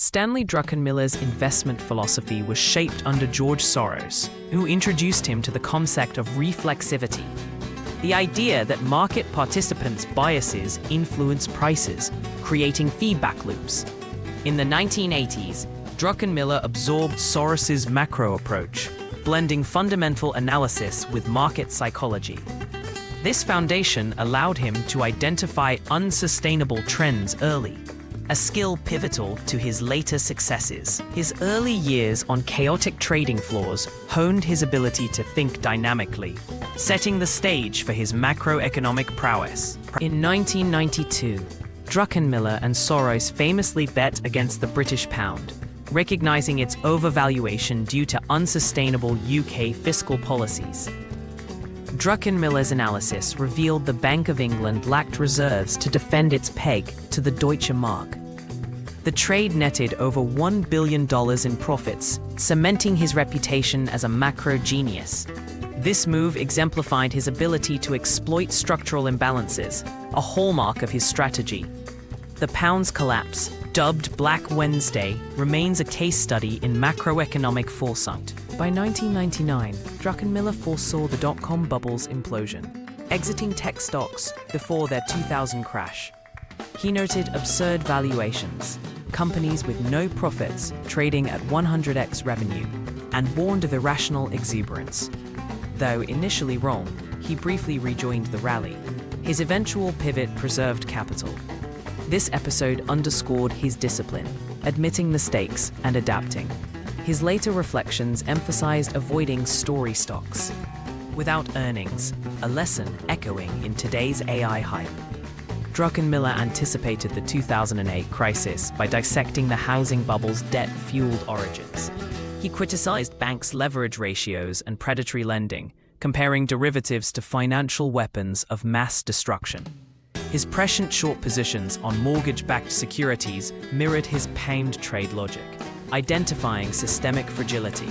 Stanley Druckenmiller's investment philosophy was shaped under George Soros, who introduced him to the concept of reflexivity, the idea that market participants' biases influence prices, creating feedback loops. In the 1980s, Druckenmiller absorbed Soros's macro approach, blending fundamental analysis with market psychology. This foundation allowed him to identify unsustainable trends early, a skill pivotal to his later successes. His early years on chaotic trading floors honed his ability to think dynamically, setting the stage for his macroeconomic prowess. In 1992, Druckenmiller and Soros famously bet against the British pound, recognizing its overvaluation due to unsustainable UK fiscal policies. Druckenmiller's analysis revealed the Bank of England lacked reserves to defend its peg to the Deutsche Mark. The trade netted over $1 billion in profits, cementing his reputation as a macro genius. This move exemplified his ability to exploit structural imbalances, a hallmark of his strategy. The pound's collapse, dubbed Black Wednesday, remains a case study in macroeconomic foresight. By 1999, Druckenmiller foresaw the dot-com bubble's implosion, exiting tech stocks before their 2000 crash. He noted absurd valuations, companies with no profits trading at 100x revenue, and warned of irrational exuberance. Though initially wrong, he briefly rejoined the rally. His eventual pivot preserved capital. This episode underscored his discipline, admitting mistakes and adapting. His later reflections emphasized avoiding story stocks. Without earnings, a lesson echoing in today's AI hype. Druckenmiller anticipated the 2008 crisis by dissecting the housing bubble's debt-fueled origins. He criticized banks' leverage ratios and predatory lending, comparing derivatives to financial weapons of mass destruction. His prescient short positions on mortgage-backed securities mirrored his pound trade logic, identifying systemic fragility.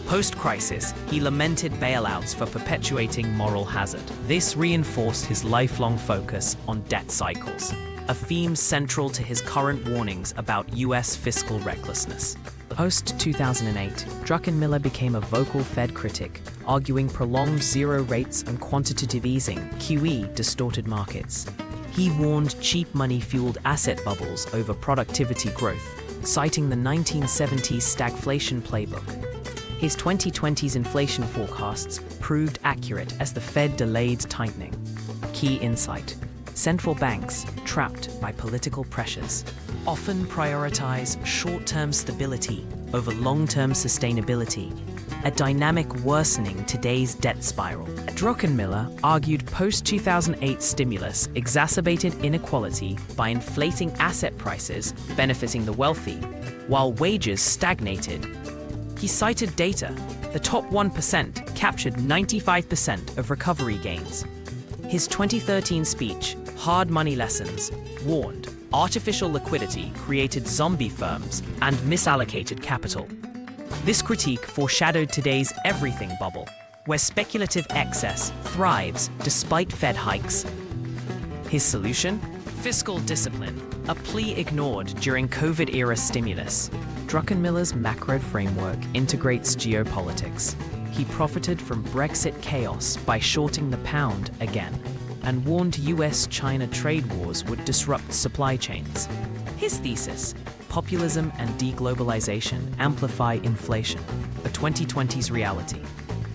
Post-crisis, he lamented bailouts for perpetuating moral hazard. This reinforced his lifelong focus on debt cycles, a theme central to his current warnings about U.S. fiscal recklessness. Post-2008, Druckenmiller became a vocal Fed critic, arguing prolonged zero rates and quantitative easing, QE, distorted markets. He warned cheap money-fueled asset bubbles over productivity growth, citing the 1970s stagflation playbook. His 2020s inflation forecasts proved accurate as the Fed delayed tightening. Key insight: central banks, trapped by political pressures, often prioritize short-term stability over long-term sustainability, a dynamic worsening today's debt spiral. Druckenmiller argued post-2008 stimulus exacerbated inequality by inflating asset prices, benefiting the wealthy, while wages stagnated. He cited data. The top 1% captured 95% of recovery gains. His 2013 speech, Hard Money Lessons, warned artificial liquidity created zombie firms and misallocated capital. This critique foreshadowed today's everything bubble, where speculative excess thrives despite Fed hikes. His solution? Fiscal discipline, a plea ignored during COVID-era stimulus. Druckenmiller's macro framework integrates geopolitics. He profited from Brexit chaos by shorting the pound again, and warned US-China trade wars would disrupt supply chains. His thesis: populism and deglobalization amplify inflation, a 2020s reality.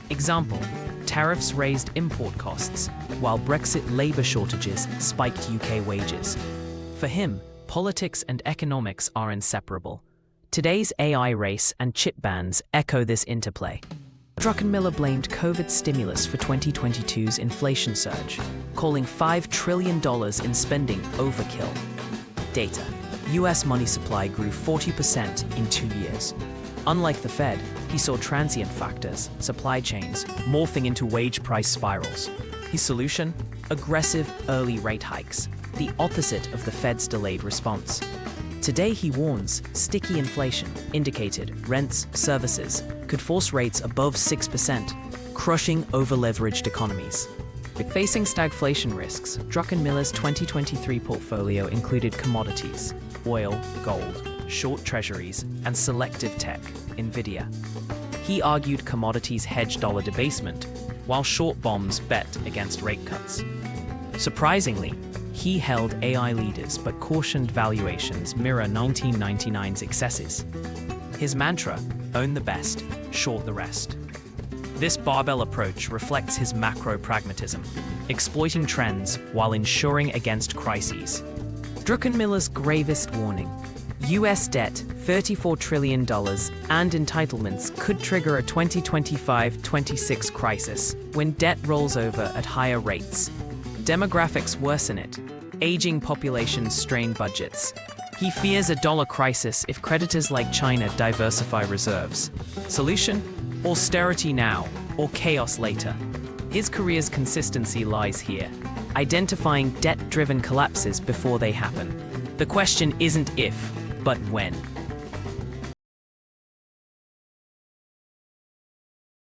Example: tariffs raised import costs, while Brexit labor shortages spiked UK wages. For him, politics and economics are inseparable. Today's AI race and chip bans echo this interplay. Druckenmiller blamed COVID stimulus for 2022's inflation surge, calling $5 trillion in spending overkill. Data: US money supply grew 40% in 2 years. Unlike the Fed, he saw transient factors, supply chains, morphing into wage price spirals. His solution? Aggressive early rate hikes, the opposite of the Fed's delayed response. Today, he warns sticky inflation, indicated rents, services, could force rates above 6%, crushing over-leveraged economies. Facing stagflation risks, Druckenmiller's 2023 portfolio included commodities, oil, gold, short treasuries, and selective tech, Nvidia. He argued commodities hedge dollar debasement, while short bombs bet against rate cuts. Surprisingly, he held AI leaders but cautioned valuations mirror 1999's excesses. His mantra, own the best, short the rest. This barbell approach reflects his macro pragmatism, exploiting trends while insuring against crises. Druckenmiller's gravest warning: US debt, $34 trillion, and entitlements could trigger a 2025-26 crisis when debt rolls over at higher rates. Demographics worsen it. Aging populations strain budgets. He fears a dollar crisis if creditors like China diversify reserves. Solution? Austerity now, or chaos later. His career's consistency lies here, identifying debt-driven collapses before they happen. The question isn't if, but when.